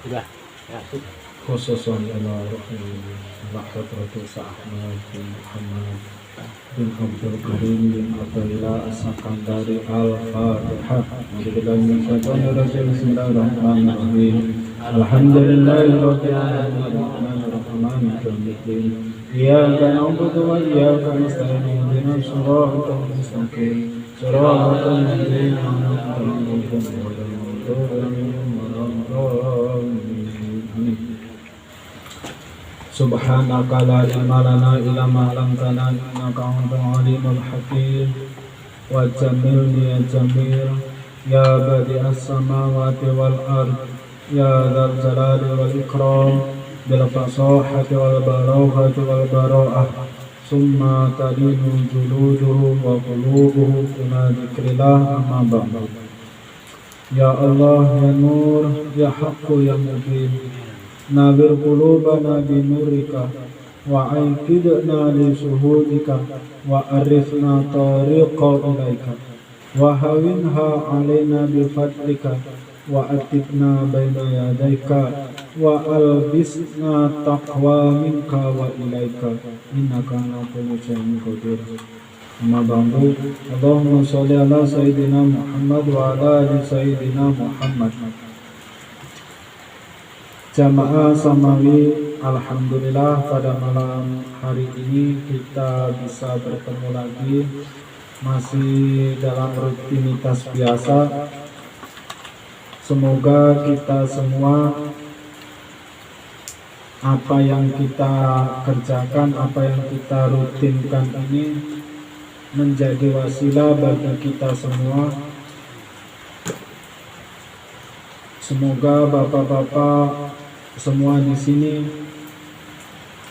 Sudah. Ya, sudah. خصوصا إلى حضرة أحمد بن محمد بن عبد الكريم بن عبد الله السكندري الفاتحة. أعوذ بالله من الشيطان الرجيم. بسم الله الرحمن الرحيم. الحمد لله رب العالمين الرحمن الرحيم مالك يوم الدين. إياك نعبد وإياك نستعين اهدنا الصراط المستقيم صراط الذين أنعمت عليهم غير المغضوب عليهم ولا الضالين. Subhanaka la ilma lana illa ma 'allamtana innaka antal alimul hakim. Wa jamilni ya jamil ya badi'as samawati wal ard ya dzal jalali wal ikram bil fasahati wal balaghati wal bara'ah summa talinu juluduhum wa qulubuhum ila dzikrillah amma ba'du. Ya Allah ya Nur ya Haqqu ya Mubin, nawir qulubana binurika wa aykidna li suhudika wa arifna tariqa ilaika wa hawinha alaina bifadlika wa atibna baina yadaika wa albisna taqwa minka wa ilaika innaka ala kulli syai'in qadir. Amma ba'du. Allahumma sholli ala sayyidina Muhammad wa ala ali sayyidina Muhammad. Jamaah Samawi, alhamdulillah pada malam hari ini kita bisa bertemu lagi, masih dalam rutinitas biasa. Semoga kita semua, apa yang kita kerjakan, apa yang kita rutinkan ini menjadi wasilah bagi kita semua. Semoga bapak-bapak semua di sini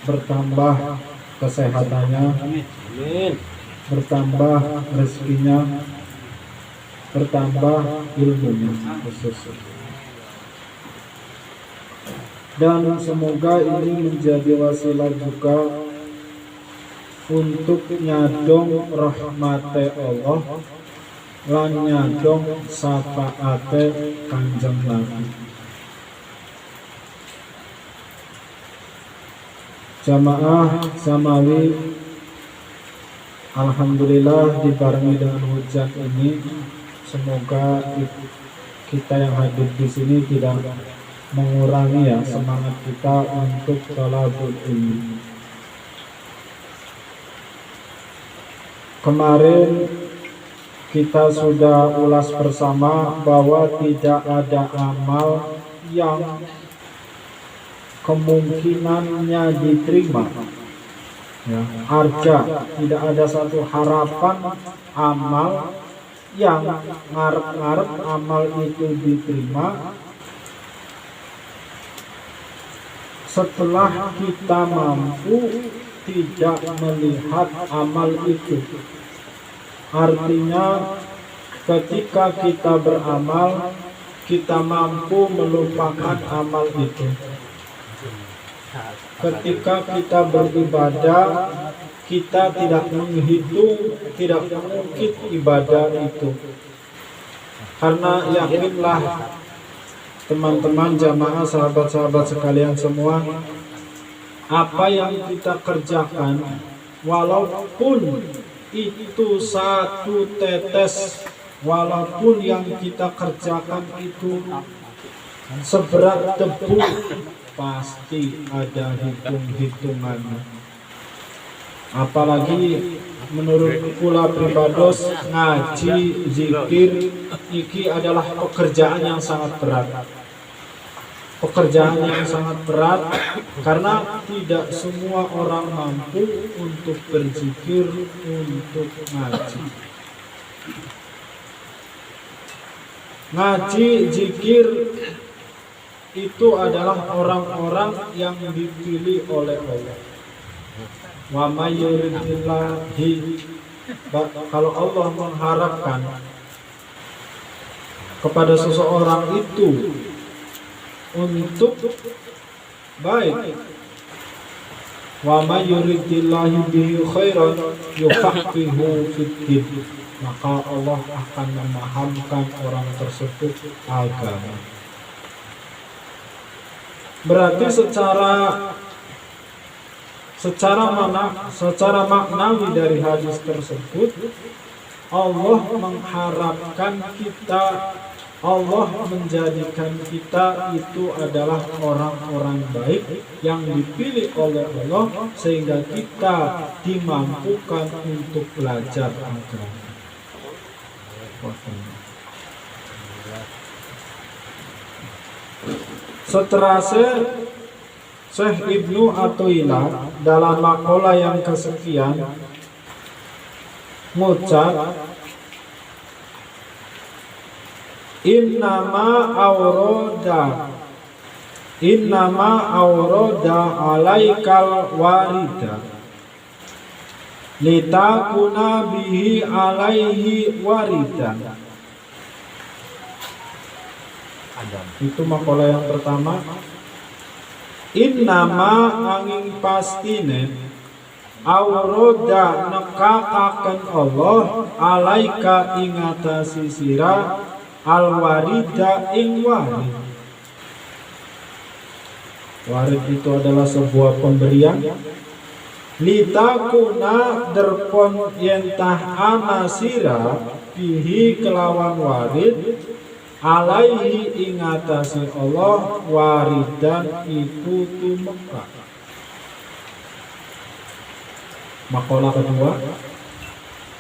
bertambah kesehatannya, bertambah rezekinya, bertambah ilmunya khusus. Dan semoga ini menjadi wasilah juga untuk nyadong rahmate Allah lan nyadong syafaate Kanjeng Nabi. Jamaah Samawi, alhamdulillah dibarengi dengan hujan ini, semoga kita yang hadir di sini tidak mengurangi ya semangat kita untuk thalabul ilmi. Kemarin kita sudah ulas bersama bahwa tidak ada amal yang kemungkinannya diterima ya, arja, tidak ada satu harapan amal yang ngarep-ngarep amal itu diterima setelah kita mampu tidak melihat amal itu. Artinya ketika kita beramal, kita mampu melupakan amal itu. Ketika kita beribadah, kita tidak menghitung, tidak mengungkit ibadah itu. Karena yakinlah teman-teman jamaah, sahabat-sahabat sekalian semua, apa yang kita kerjakan, walaupun itu satu tetes, walaupun yang kita kerjakan itu seberat debu, pasti ada hitung-hitungannya. Apalagi menurut kula pribados, ngaji, zikir iki adalah pekerjaan yang sangat berat. Pekerjaan yang sangat berat karena tidak semua orang mampu untuk berzikir, untuk ngaji. Ngaji, zikir itu adalah orang-orang yang dipilih oleh Allah. Wa may yuridillahi, kalau Allah mengharapkan kepada seseorang itu untuk baik, wa may yuridillahi bihi khairan yufaqihu fiddin, maka Allah akan memahamkan orang tersebut agama. Berarti secara maknawi dari hadis tersebut, Allah mengharapkan kita, Allah menjadikan kita itu adalah orang-orang baik yang dipilih oleh Allah sehingga kita dimampukan untuk belajar agama. Seterusnya Syekh Ibnu Athaillah dalam makalah yang kesekian mengucap, innama awroda alaikal warida litakuna bihi alaihi waridan. Itu makalah yang pertama. Innama angin pastine awroda nekakaken Allah alaika ingatasi sira alwarida ing warid. Warid itu adalah sebuah pemberian. Litakuna derpon yentah anasira bihi kelawan warid alaihi ingatasi Allah waridan iku tumeka. Makalah kedua,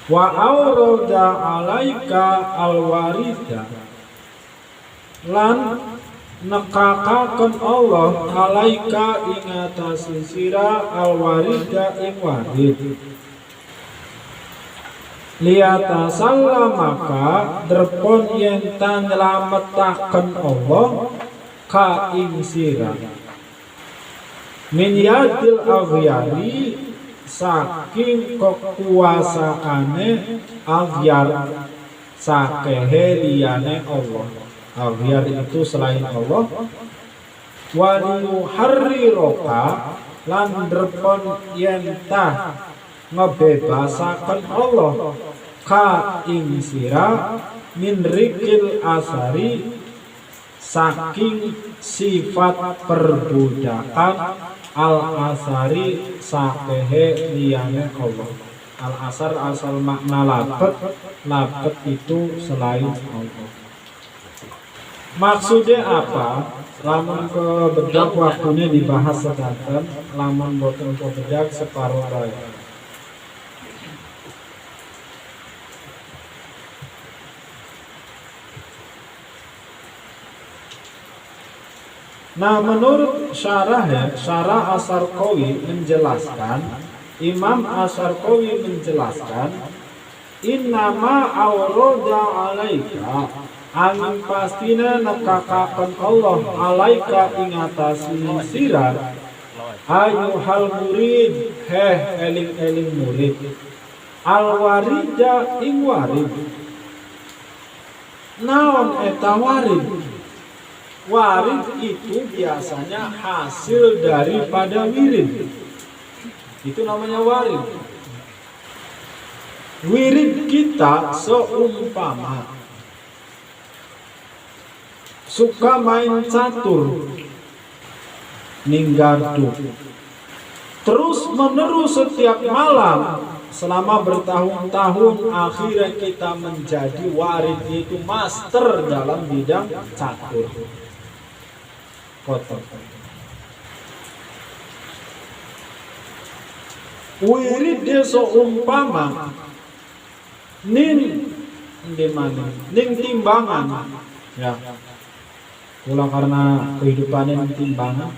wa aurada alaika alwarida lan nekakaken Allah alaika ingatasi sira alwarida ing warid. Liata salamaka derpon yen nylametaken Allah ka ing sira min yadil aghyari saking kekuasaane aghyar sakehe liyane Allah. Aghyar itu selain Allah. Wa yuharriroka lan derpon yen ngebebasaken Allah ka ing sira min rikil asari saking sifat perbudakan al asari sakehe liyane Allah. Al asar asal makna labet itu selain Allah. Maksudnya apa? Lamun ke bedak waktunya dibahas sedanten, lamun boten ke bedak separuh baik. Nah, menurut syarah Asy-Syarqawi menjelaskan, Imam Asy-Syarqawi menjelaskan, innama awroda alaika angin pastina nekakaken Allah alaika ingatasi sira ayuhal murid eling murid alwarida ing warid. Naon eta warid? Warid itu biasanya hasil daripada wirid. Itu namanya warid. Wirid kita seumpama suka main catur, ninggardu, terus menerus setiap malam selama bertahun-tahun, akhirnya kita menjadi warid, itu master dalam bidang catur. Kotor. Wirid dia seumpama ning timbangan, ya. Pula karena kehidupannya timbangan,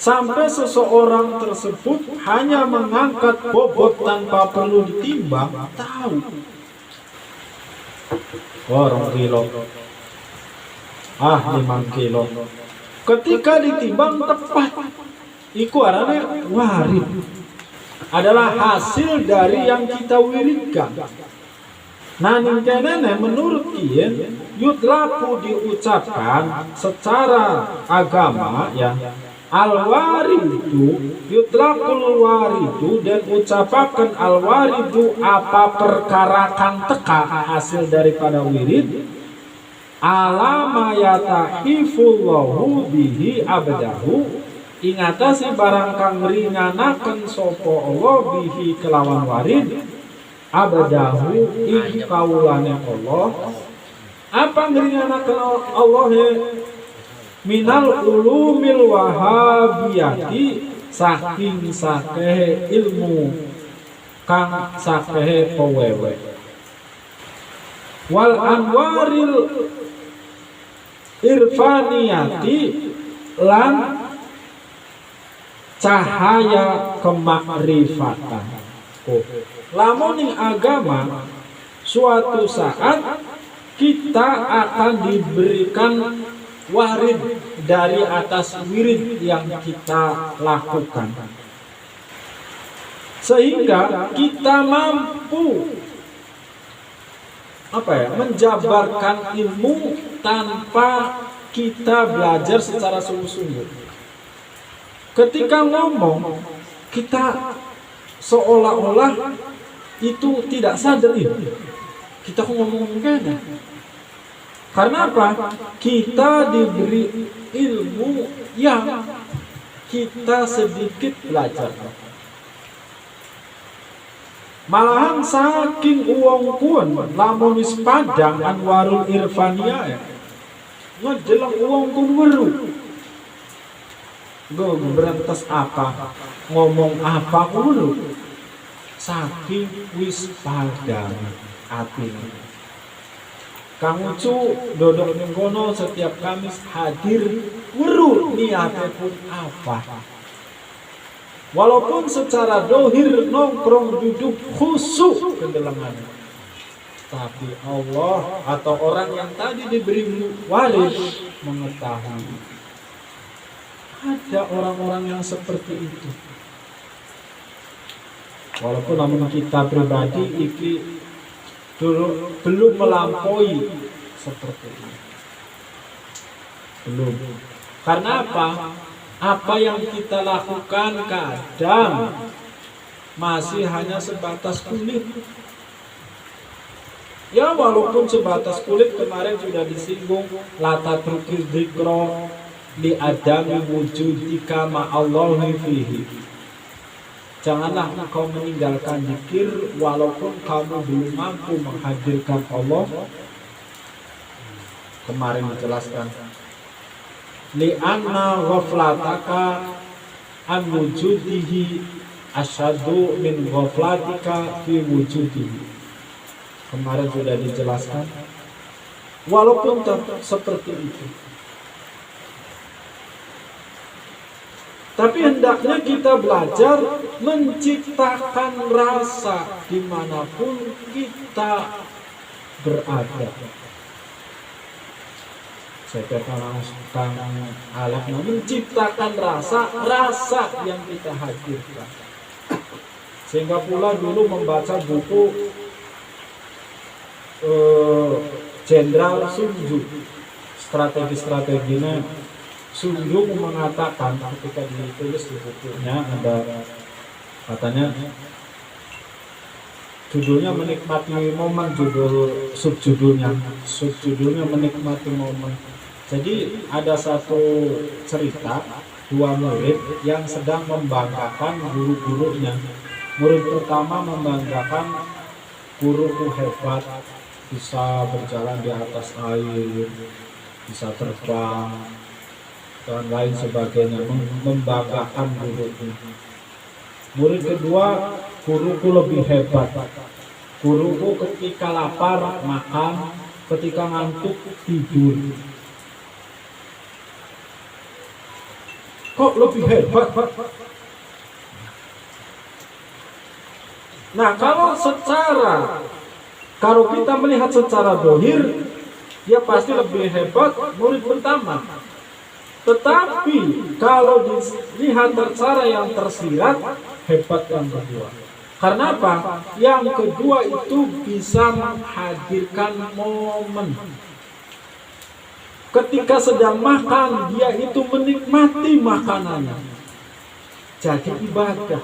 sampai seseorang tersebut hanya mengangkat bobot tanpa perlu ditimbang, tahu. 2 kilo. 5 kilo. Ketika ditimbang tepat, iku arane warid. Adalah hasil dari yang kita wiridkan. Nah, ningkenene menurut kieu yutlaku diucapkan secara agama, ya, al-waridu yutlaqul waridu, dan ucapakan al-waridu apa perkara kang teka hasil daripada wirid alama yatahifullahu bihi abdahu, ingatasi barang kang ringanaken sapa Allah bihi kelawan warid abdahu ing kaulane Allah. Apa ngringanaken Allah minal ulumil wahabiyati, saking sakehe ilmu kang sakehe pewewe, wal anwaril irfaniyati, lan cahaya kemakrifatan. Lamun ing agama suatu saat kita akan diberikan warid dari atas wirid yang kita lakukan, sehingga kita mampu menjabarkan ilmu tanpa kita belajar secara sungguh-sungguh. Ketika ngomong, kita seolah-olah itu tidak sadar kita ngomong gimana. Karena apa? Kita diberi ilmu yang kita sedikit belajar. Malahan saking uang kuan lamun wis padang anwarul irfaniyah ngejelang uang kun weru. Go berantas apa? Ngomong apa weru. Saking wis padang atine. Kang Ucu dodok ning kono setiap Kamis hadir weru niate pun apa. Walaupun secara dohir nongkrong duduk khusyuk kendelengan, tapi Allah atau orang yang tadi diberi waris mengetahui ada orang-orang yang seperti itu. Walaupun namun kita pribadi iki dulu belum melampaui seperti ini. Belum. Karena apa? Apa yang kita lakukan kadang masih hanya sebatas kulit. Ya walaupun sebatas kulit, kemarin sudah disinggung lata trukir dzikra li adami wujudika ma'allahi fihi. Janganlah engkau meninggalkan zikir walaupun kamu belum mampu menghadirkan Allah. Kemarin dijelaskan li'anna ghaflataka an wujudihi asyadu min ghaflatika fi wujudihi. Kemarin sudah dijelaskan walaupun seperti itu, tapi hendaknya kita belajar menciptakan rasa dimanapun kita berada. Saya katakan alat menciptakan rasa yang kita hadirkan. Sehingga pula dulu membaca buku Jenderal Sun Tzu, strategi-strateginya Sun Tzu mengatakan ketika ditulis di bukunya ada katanya judulnya menikmati momen, subjudulnya menikmati momen. Jadi ada satu cerita dua murid yang sedang membanggakan guru-gurunya. Murid pertama membanggakan guruku hebat, bisa berjalan di atas air, bisa terbang dan lain sebagainya, membanggakan guruku. Murid kedua, guruku lebih hebat. Guruku ketika lapar makan, ketika ngantuk tidur. Kok lebih hebat? Nah, kalau kita melihat secara dohir, dia pasti lebih hebat murid pertama. Tetapi kalau dilihat secara yang tersirat, hebat yang kedua. Karena apa? Yang kedua itu bisa menghadirkan momen. Ketika sedang makan, dia itu menikmati makanannya. Jadi ibadah.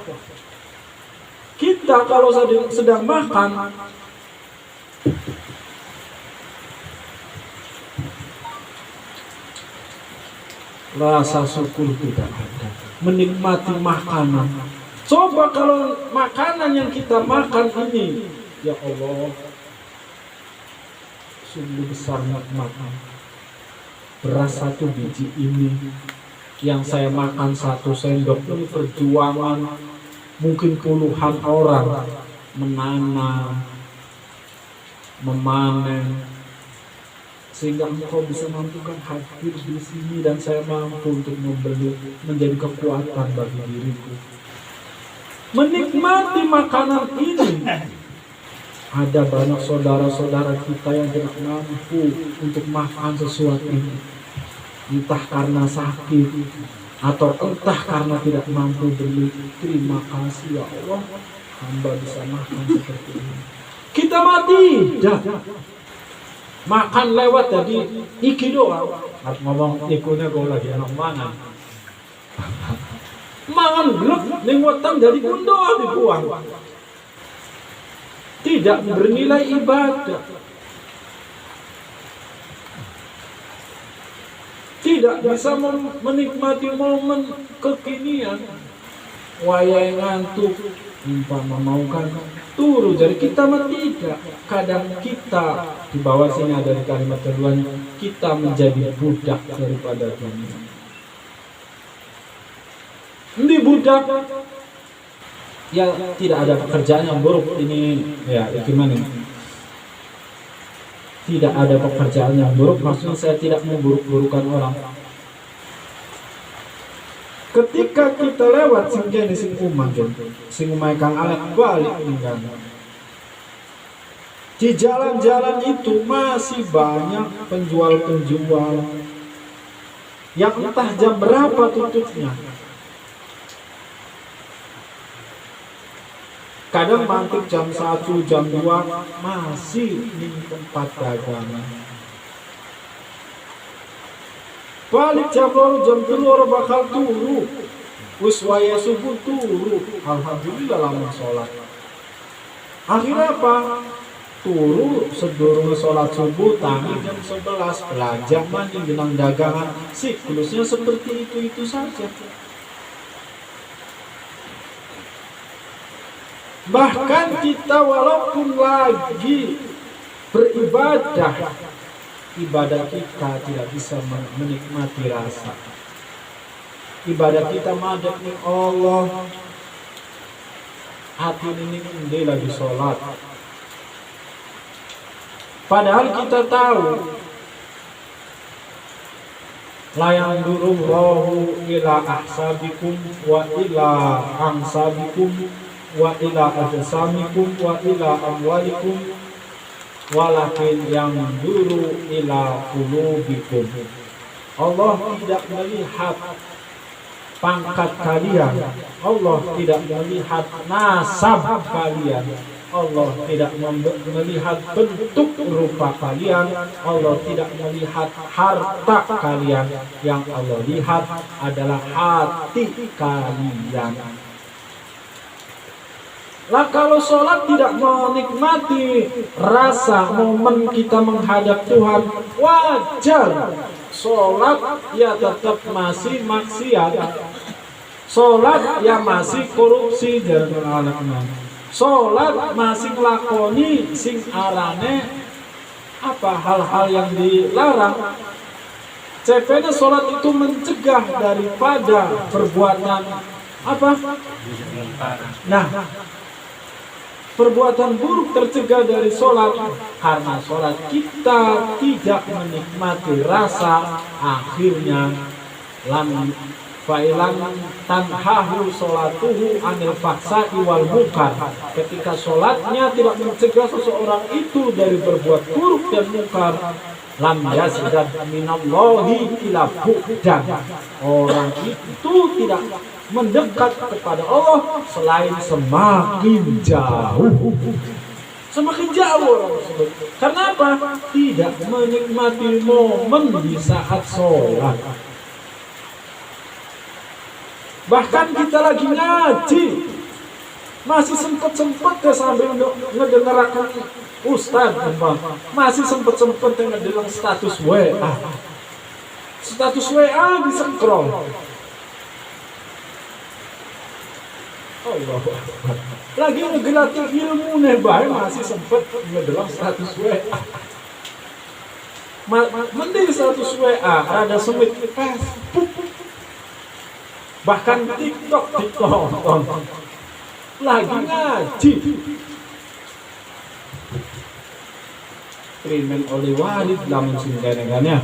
Kita kalau sedang makan, rasa syukur tidak ada. Menikmati makanan. Coba kalau makanan yang kita makan ini, ya Allah, sungguh besar nikmatnya. Beras 1 biji ini yang saya makan 1 sendok ini perjuangan mungkin puluhan orang menanam, memanen, sehingga engkau bisa mampukan hadir di sini dan saya mampu untuk membeli menjadi kekuatan bagi diriku. Menikmati makanan ini. Ada banyak saudara-saudara kita yang tidak mampu untuk makan sesuatu ini. Entah karena sakit atau entah karena tidak mampu beli. Terima kasih ya Allah, hamba bisa makan seperti ini. Kita mati dah. Makan lewat jadi iki doang. Ngomong ikunya gue lagi enak mangan. Mangan gelap ning weteng jadi doang dibuang. Tidak bernilai ibadah. Tidak bisa menikmati momen kekinian. Wayai ngantuk, umpama mau kan turu. Jadi kita tidak. Kadang kita di bawah sini ada di kalimat keduanya, kita menjadi budak daripada dunia. Ini budak. Ya tidak ada pekerjaan yang buruk ini ya gimana? Tidak ada pekerjaan yang buruk, maksudnya saya tidak memburuk-burukan orang. Ketika kita lewat singkene sing umah sing umah Kang Alek balik ninggal. Di jalan-jalan itu masih banyak penjual-penjual yang entah jam berapa tutupnya. Kadang mantik jam 1, jam 2 masih di tempat dagangan. Balik jam 2, jam 3 bakal turu. Wis waya subuh turu. Alhamdulillah lama sholat. Akhirnya apa? Turu sedurunge sholat subuh tangi jam 11 belanja mandi benang dagangan. Siklusnya seperti itu saja. Bahkan kita walaupun lagi beribadah, ibadah kita tidak bisa menikmati rasa. Ibadah kita madep ning Allah, hati ini lagi sholat. Padahal kita tahu la yanzurullahu ila ahsabikum wa ila amsabikum wa ila ajsamikum wa ila amwalikum walakin yanzuru ila qulubikum. Allah tidak melihat pangkat kalian, Allah tidak melihat nasab kalian, Allah tidak melihat bentuk rupa kalian, Allah tidak melihat harta kalian. Yang Allah lihat adalah hati kalian. Lah kalau sholat tidak menikmati rasa momen kita menghadap Tuhan, wajar. Sholat ya tetap masih maksiat. Sholat ya masih korupsi dan anak-anak. Sholat masih nglakoni sing arane apa hal-hal yang dilarang. CP-nya sholat itu mencegah daripada perbuatan apa? Nah, perbuatan buruk tercegah dari sholat. Karena sholat kita tidak menikmati rasa, akhirnya lam fa'ilan tanhahu sholatuhu anil faksa'i wal munkar. Ketika sholatnya tidak mencegah seseorang itu dari berbuat buruk dan munkar, lam yazdad minallahi ila bu'dan. Orang itu tidak mendekat kepada Allah selain semakin jauh. Semakin jauh orang tersebut. Karena apa? Tidak menikmati momen di saat sholat. Bahkan kita lagi ngaji, masih sempet ke sambil ngedengarkan ustaz, masih sempet ngedengar status WA. Status WA di scroll. Allah. Lagi ngegelatih ilmu nih bae masih sempet ngedelok status WA. Mending status WA ada semit Facebook. Bahkan TikTok ditonton. Lagi ngaji. Krimen oleh warid lamun singganegannya.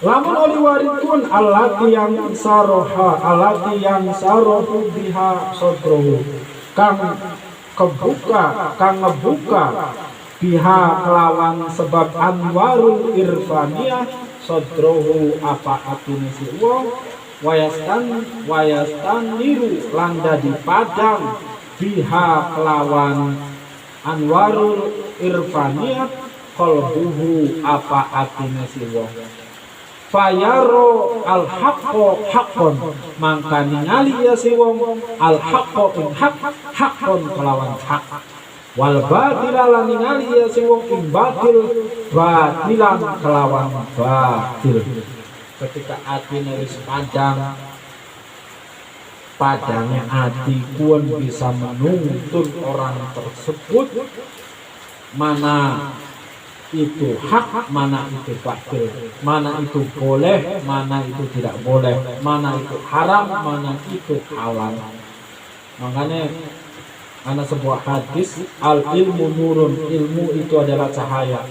Lamun oli waridun alati yang sarohu biha sodrohu kang ngebuka biha kelawan sebab anwarul irfaniyah sodrohu apa atine si wong wayastan niru landa di padang biha kelawan anwarul irfaniyah qalbuhu apa atine si wong fayaro al-haqqo haqqon mangka ningali ya si wong al-haqqo ing haqqon kelawan hak wal batila lan ningali ya si wong ing batil batilan kelawan batil. Ketika atine wis padangnya hati kuon bisa menuntun orang tersebut mana itu hak, mana itu batil, mana itu boleh, mana itu tidak boleh, mana itu haram, mana itu halal. Makanya ada sebuah hadis, al ilmu nurun, ilmu itu adalah cahaya.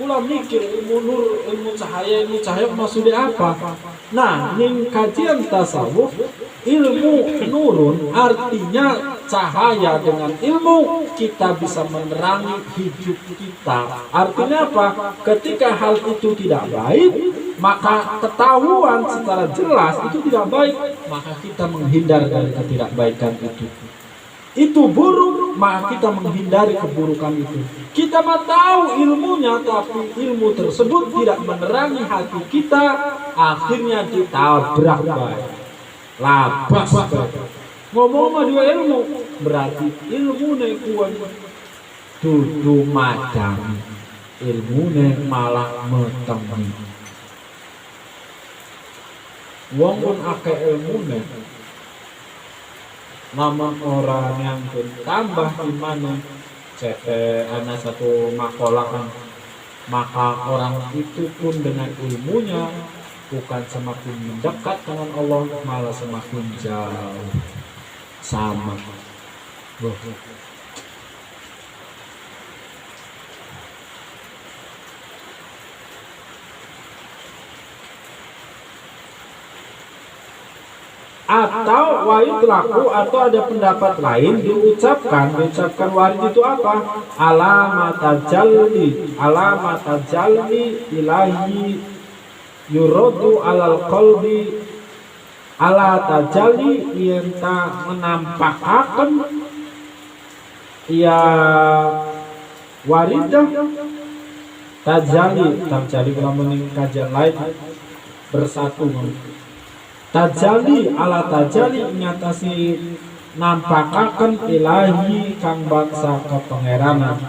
Pula mikir ilmu cahaya maksudnya apa? Nah, ning kajian tasawuf, ilmu nurun artinya cahaya. Dengan ilmu kita bisa menerangi hidup kita. Artinya apa? Ketika hal itu tidak baik, maka ketahuan secara jelas itu tidak baik, maka kita menghindar dari ketidakbaikan itu. Itu buruk, maka kita menghindari keburukan itu. Kita mah tahu ilmunya, tapi ilmu tersebut tidak menerangi hati kita, akhirnya ditabrak baik, labas baik. Ngomong mah dua ilmu, berarti ilmu kuat dudu madang, ilmu malah metemi. Wong pun akeh ilmu namun orang yang bertambah iman ada satu makalah kan, maka orang itu pun dengan ilmunya bukan semakin mendekat dengan Allah, malah semakin jauh sama. Atau wayutlaku, atau ada pendapat lain diucapkan warid itu apa? Alamat tajalli ilahi yuradu alal qalbi ala tajalli yang tak menampakaken ya waridah tajalli kalau mening kajian lain bersatu tajali ala tajali nyatasi nampakaken ilahi kang bangsa kepangeranan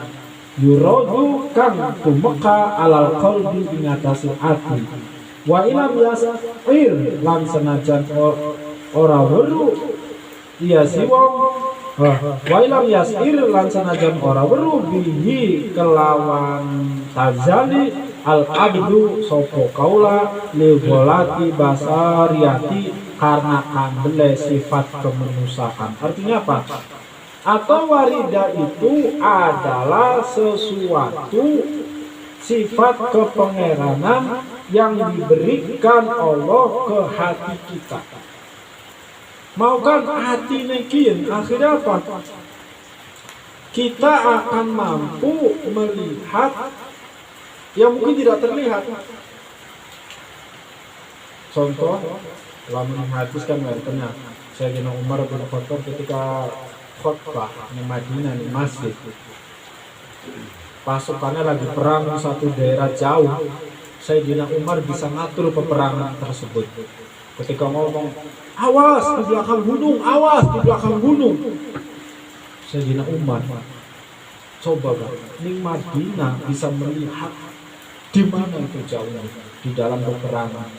yurodu kang tumeka alal qalbi nyatasi ati wa ilam yasir lan senajan ora weru iya si wong wa ilam yasir lan senajan ora weru bihi kelawan tajali al-abdu sopo kaula liwolati basariyati karena kandele sifat kemanusiaan. Artinya apa? Atau warida itu adalah sesuatu sifat kepangeranan yang diberikan Allah ke hati kita. Mau kan hati nekin, akhirnya apa? Kita akan mampu melihat yang mungkin tidak terlihat. Contoh, lamun hadiskan artinya Sayyidina Umar bin Khattab ketika khutbah di Madinah di masjid, pasukannya lagi perang di satu daerah jauh. Sayyidina Umar bisa ngatur peperangan tersebut. Ketika ngomong, awas di belakang gunung, awas di belakang gunung, Sayyidina Umar coba ning Madinah bisa melihat Di mana itu jauhnya? Di dalam peperangan.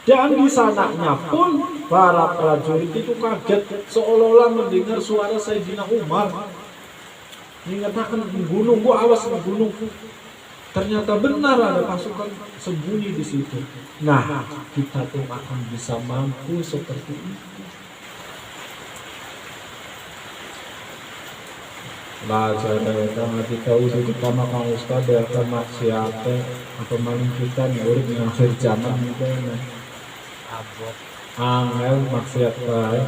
Dan di sananya pun para prajurit itu kaget seolah-olah mendengar suara Sayyidina Umar mengatakan di gunung, gua awas di gunung. Ternyata benar ada pasukan sembunyi di situ. Nah, kita tuh akan bisa mampu seperti itu. Baca datang kita udah pertama kang ustad datang maksiate apa maling kita nih urip di akhir zaman gitu nah. Angel maksiat bae.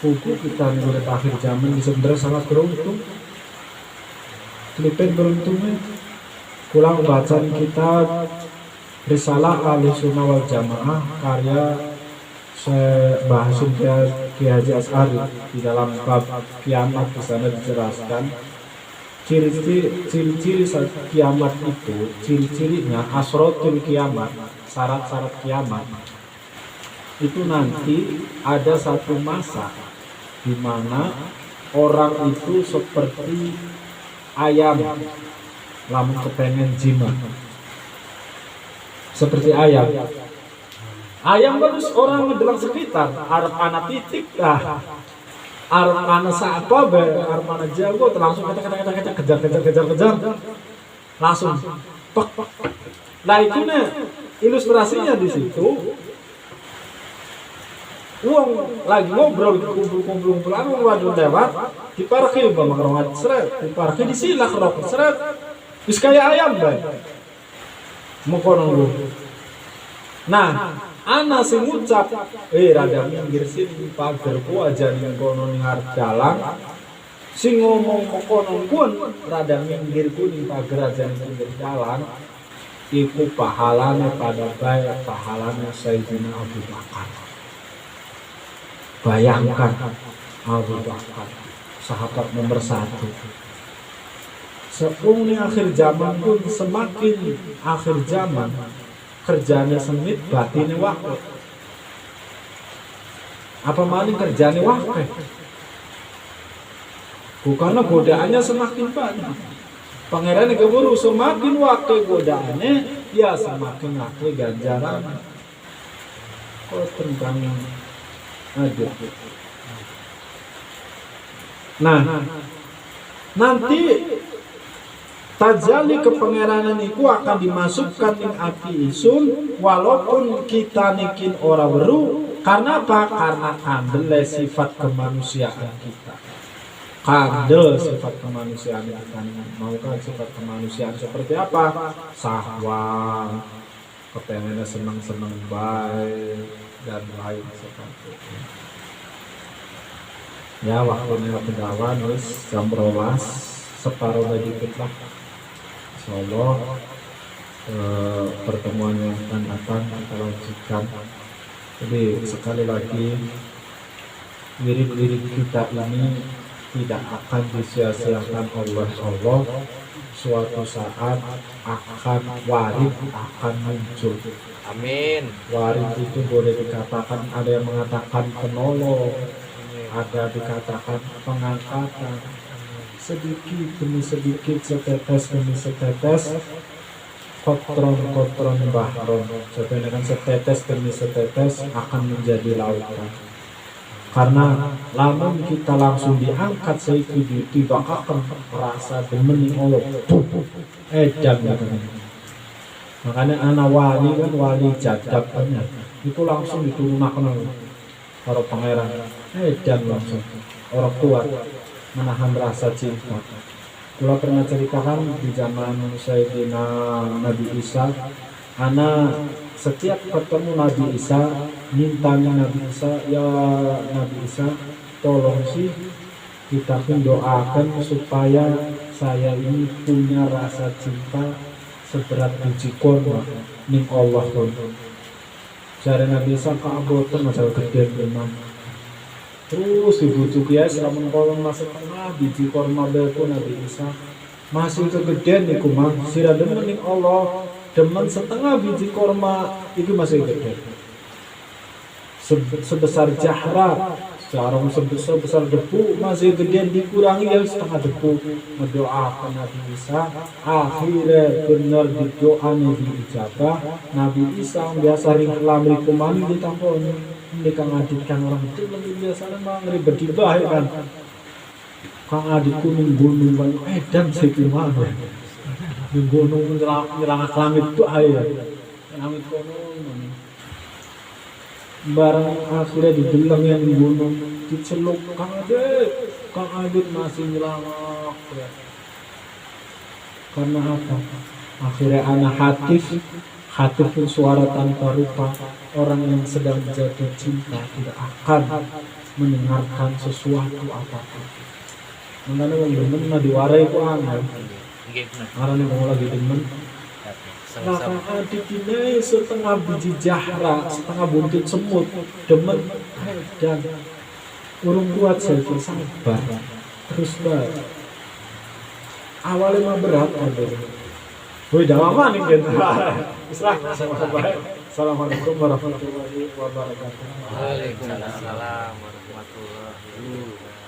Buku kita nih urip akhir zaman sebenarnya sangat beruntung. Klipen beruntungnya. Kurang bacaan kitab Risalah Ahlussunnah wal Jamaah karya Bahasun Ki Haji Asy'ari di dalam bab kiamat di sana dijelaskan ciri-ciri kiamat itu, ciri-cirinya asrotul kiamat, syarat-syarat kiamat itu nanti ada satu masa di mana orang itu seperti ayam lamun kepengen jima, seperti ayam bagus orang ngedelang sekitar arep ana titik dah arep ana sapa bae arep ana jago langsung kejar langsung pek. Nah itu nih ilustrasinya di situ. Uang lagi ngobrol kumpul anu waduh lewat di parkir umpama kerongat seret di parkir disilak rokok seret wis kaya ayam bae mukono lu. Nah ana sing ngucap rada minggir sini pagerku aja ning kono ning arep dalan sing ngomong kono pun rada minggir ku ning pager aja ning pinggir dalan iku pahalane pada bae pahalane Sayyidina Abu Bakar. Bayangkan Abu Bakar sahabat nomor 1. Sebelum akhir zaman pun semakin akhir zaman kerjanya sengit batinnya wakil. Apa maling kerjanya wakil? Bukannya godaannya semakin banyak. Pangeran keburu semakin wakil godaannya, ya semakin wakil ganjaran. Kok tentang ada. Nah, nanti tajali kepangeranan itu akan dimasukkan ning ati isun walaupun kita nikin ora weru. Karena apa? Karena kandel sifat kemanusiaan kita. Kandel sifat kemanusiaan kita. Mau kan sifat kemanusiaan seperti apa? Sahwat, kepengennya senang-senang baik dan lain seperti itu. Ya waktunya kedawan wis jam 12 separuh dikit lah. Insyaallah pertemuan yang akan datang kita lanjutkan. Jadi sekali lagi wirid-wirid kita ini tidak akan disia-siakan oleh Allah. Suatu saat akan warid akan muncul. Amin. Warid itu boleh dikatakan ada yang mengatakan penolong, ada dikatakan pengangkatan. Sedikit demi sedikit, setetes demi setetes, kotron bahron, dengan setetes demi setetes akan menjadi lautan. Karena lamun kita langsung diangkat seiki tiba akan merasa demen Allah edan gitu. Makanya anak wali kan wali jadab kan itu langsung diturunkan para pangeran edan langsung orang kuat menahan rasa cinta. Kula pernah ceritakan di zaman Sayyidina Nabi Isa, anak setiap ketemu Nabi Isa mintanya Nabi Isa, ya Nabi Isa tolong sih kita pun doakan supaya saya ini punya rasa cinta seberat biji kurma ning Allah pun. Jare Nabi Isa kaboten masalah gede memang. Terus dibujuk ya selama kolong masa tengah biji kurma belku Nabi Isa masih kegedean niku mah sira demen ning Allah demen setengah biji kurma itu masih gede sebesar jahra Sarung sebesar debu masih gedean dikurangi ya setengah debu, mendoakan Nabi Isa. Akhirnya benar doanya diijabah. Nabi Isa biasa ring lamri kumani ditamponi mereka ngaditkan orang itu lebih biasa mah ribet dibah ya kan. Kang adikku ning gunung Banyu Edan sik gimana ning gunung nyerang langit tuh ya langit kono barang akhirnya dibilang yang di gunung diceluk Kang Adit masih nyelangak ya. Karena apa? Akhirnya anak Hatif pun suara tanpa rupa, orang yang sedang jatuh cinta tidak akan mendengarkan sesuatu apapun. Mengenai orang demen mah diwarai ku angel. Karena nih mau lagi demen. Nah, adik ini setengah biji jahra, setengah buntut semut, demen dan urung kuat saya sabar. Terus baik. Awalnya mah berat ada. Woi, dah lama nih kita. Islah, Assalamualaikum warahmatullahi wabarakatuh. Waalaikumsalam warahmatullahi wabarakatuh.